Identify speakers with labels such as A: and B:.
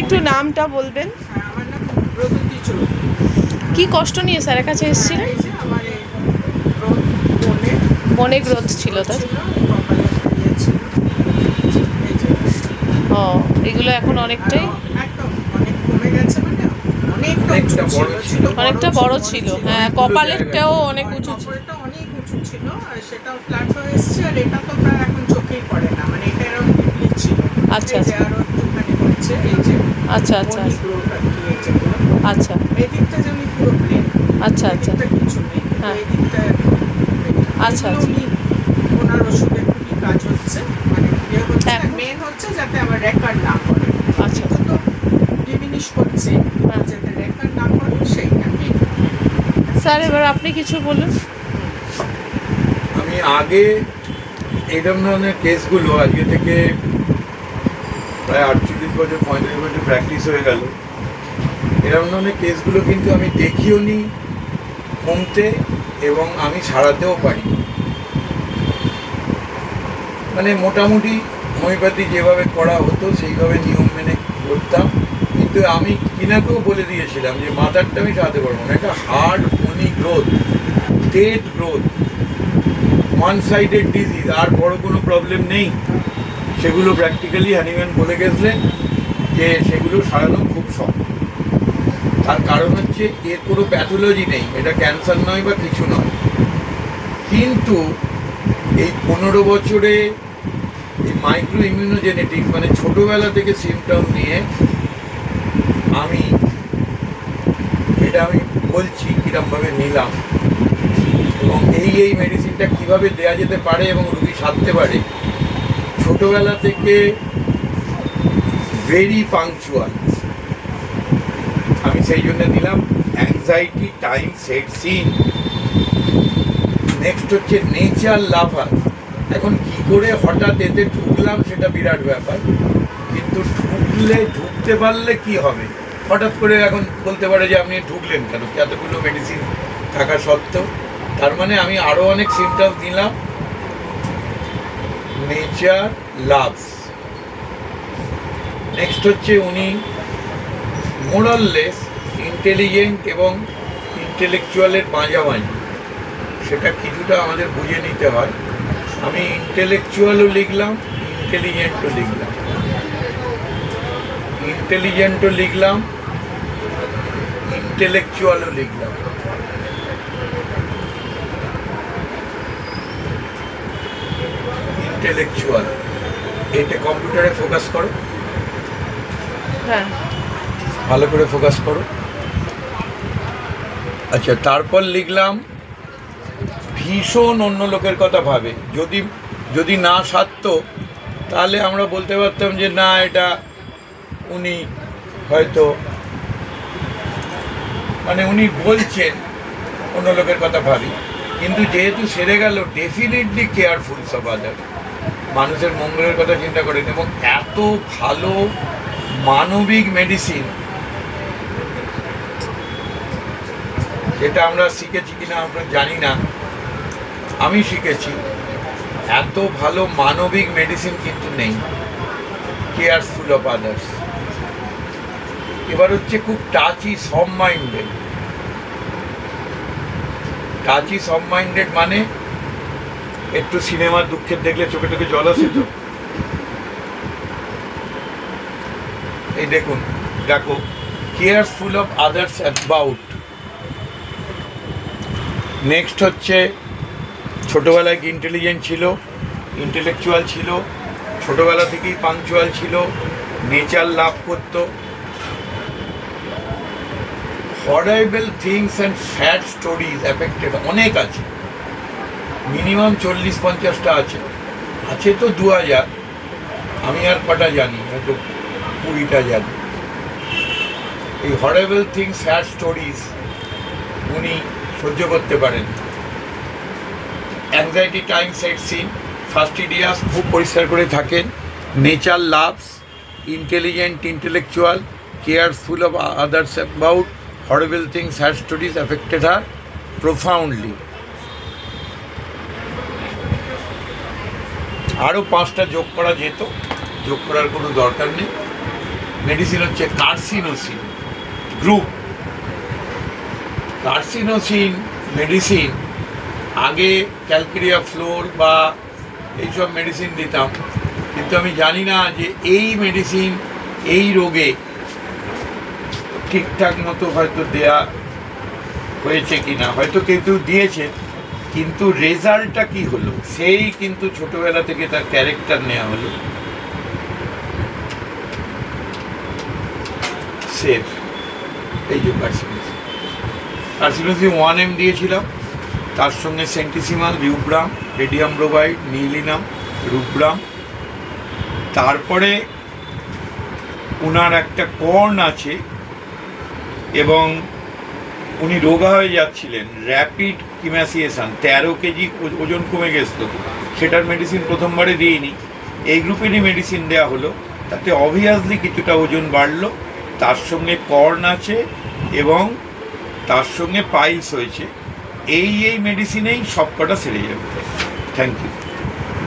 A: একটু নামটা বলবেন?
B: আমার নাম প্রগতি চৌধুরী।
A: কি কষ্ট নিয়ে স্যারের কাছে এসেছিলেন?
B: এই যে আমার এই
A: বনে গ্রোথ ছিল, তাই?
B: কপালে ছিল। এই যে
A: ও, এগুলো এখন অনেকটাই
B: একদম অনেক কমে গেছে, মানে
A: অনেকটা বড় ছিল। হ্যাঁ, কপালেরটাও অনেক উঁচু ছিল।
B: কপালটা অনেক উঁচু ছিল, আর সেটাও ফ্ল্যাট হয়ে এসেছে। আর এটা তো প্রায় এখন চোখেই পড়ে না, মানে এটা এরকম ডিপলি ছিল।
A: আচ্ছা
B: এই যে আরো একটুখানি হচ্ছে, এই যে
A: আচ্ছা আচ্ছা আচ্ছা
B: এই দিকটা যেমন পুরো প্লেন।
A: আচ্ছা আচ্ছা
B: কিছু নেই,
A: হ্যাঁ
B: এই দিকটা
A: আচ্ছা
B: উনি ওনার ওষুধে খুবই কাজ হচ্ছে, মানে ইয়ে হচ্ছে। আর মেন হচ্ছে যাতে আমার রেকর্ড না করে।
A: আচ্ছা
B: তো ডিমিনিশ করছে, যাতে রেকর্ড না করে সেইটা মেন।
A: স্যার এবার আপনি কিছু বলুন।
C: আমি আগে এরকম ধরনের কেসগুলো আজকে থেকে প্রায় 48 বছর 45 বছর প্র্যাকটিস হয়ে গেল, এরকম ধরনের কেসগুলো কিন্তু আমি দেখিও নি কমতে, এবং আমি সারাতেও পারি। মানে মোটামুটি হোমিওপ্যাথি যেভাবে করা হতো সেইভাবে নিয়ম মেনে করতাম, কিন্তু আমি কিনাকেও বলে দিয়েছিলাম যে মাথারটা আমি সারাতে পারবো না। এটা হার্ড ফনি growth, dead growth, one sided disease, আর বড় কোনো প্রবলেম নেই। সেগুলো প্র্যাকটিক্যালি হ্যানিম্যান বলে গেছিলেন যে সেগুলো সারানো খুব শক্ত। তার কারণ হচ্ছে এর কোনো প্যাথোলজি নেই, এটা ক্যান্সার নয় বা কিছু নয়। কিন্তু এই 15 বছরে এই মাইক্রো ইমিউনোজেনেটিক্স, মানে ছোটোবেলা থেকে সিমটম নিয়ে আমি বলছি কীরকমভাবে নিলাম, এবং এই মেডিসিনটা কীভাবে দেওয়া যেতে পারে এবং রোগী সারতে পারে। ছোটোবেলা থেকে ভেরি পাংচুয়াল, আমি সেই জন্য দিলাম অ্যাংজাইটি টাইম সেট সিন। নেক্সট হচ্ছে নেচার লাভার। এখন কি করে হঠাৎ এতে ঢুকলাম সেটা বিরাট ব্যাপার, কিন্তু ঢুকতে পারলে কি হবে। হঠাৎ করে এখন বলতে পারে যে আপনি ঢুকলেন কেন, এতগুলো মেডিসিন থাকা সত্ত্বেও। তার মানে আমি আরও অনেক সিমটমস দিলাম। Nature loves. নেক্সট হচ্ছে উনি মোরাললেস ইন্টেলিজেন্ট এবং ইন্টেলেকচুয়ালের মাঝামাঝি, সেটা কিছুটা আমাদের বুঝে নিতে হয়। আমি ইন্টেলেকচুয়ালও লিখলাম, ইন্টেলিজেন্টও লিখলাম, ইন্টেলিজেন্টও লিখলাম, ইন্টেলেকচুয়ালও লিখলাম। ইন্টেলেকচুয়াল, এটা কম্পিউটারে ফোকাস করো,
A: হ্যাঁ
C: ভালো করে ফোকাস করো। আচ্ছা, তারপর লিখলাম ভীষণ অন্য লোকের কথা ভাবে। যদি না সারতো তাহলে আমরা বলতে পারতাম যে না, এটা উনি হয়তো মানে উনি বলছেন অন্য লোকের কথা ভাবি, কিন্তু যেহেতু সেরে গেল, ডেফিনেটলি কেয়ারফুলস অফ আদার, মানুষের মঙ্গলের কথা চিন্তা করেন। এবং এত ভালো মানবিক মেডিসিন, যেটা আমরা শিখেছি কিনা আমরা জানি না, আমি শিখেছি এত ভালো মানবিক মেডিসিন কিন্তু নেই। Careful of others. এবার হচ্ছে খুব টাচি সব মাইন্ডেড। টাচি সব মাইন্ডেড মানে একটু সিনেমার দুঃখের দেখলে চোখে চোখে জল আসে তো। এই দেখুন, দেখো, careful of others about. Next হচ্ছে ছোটোবেলায় ইন্টেলিজেন্ট ছিল, ইন্টেলেকচুয়াল ছিল, ছোটোবেলা থেকেই পাংচুয়াল ছিল, নেচার লাভ করতো। Horrible things and sad stories affected অনেক আছে, মিনিমাম 40-50টা আছে তো 2000, আমি আর কটা জানি, হয়তো 20টা জানি। এই হরেবল থিংস স্যাড স্টোরিজ উনি সহ্য করতে পারেন। অ্যাংজাইটি টাইম সেট সিন, ফাস্টিডিয়াস খুব পরিষ্কার করে থাকেন, nature loves, intelligent intellectual, careful of others about, horrible things sad stories affected her profoundly. আরও 5টা যোগ করা যেত, যোগ করার কোনো দরকার নেই। মেডিসিন হচ্ছে কার্সিনোসিন গ্রুপ। কার্সিনোসিন মেডিসিন আগে ক্যালকেরিয়া ফ্লোর বা এইসব মেডিসিন দিতাম, কিন্তু আমি জানি না যে এই মেডিসিন এই রোগে ঠিকঠাক মতো হয়তো দেয়া হয়েছে কি না, হয়তো কেউ কেউ দিয়েছে, কিন্তু রেজাল্টটা কি হলো সেই কিন্তু ছোটবেলা থেকে তার ক্যারেক্টার নেওয়া হলো। সেফ এই যে কার্সিনোসিন 1M দিয়েছিলাম, তার সঙ্গে সেন্টিসিমাল, রিউব্রাম, রেডিয়াম ব্রোমাইড, নিলিনাম, রুব্রাম। তারপরে ওনার একটা কর্ন আছে এবং উনি রোগা হয়ে যাচ্ছিলেন, র্যাপিড কিম্যাসিয়েশন, 13 কেজি ওজন কমে গেছিল, সেটার মেডিসিন প্রথমবারে দিইনি, এই গ্রুপেরই মেডিসিন দেওয়া হলো, তাতে অবভিয়াসলি কিছুটা ওজন বাড়লো। তার সঙ্গে কর্ন আছে এবং তার সঙ্গে পাইলস হয়েছে। এই মেডিসিনেই সব কটা সেরে যাবে। Thank you.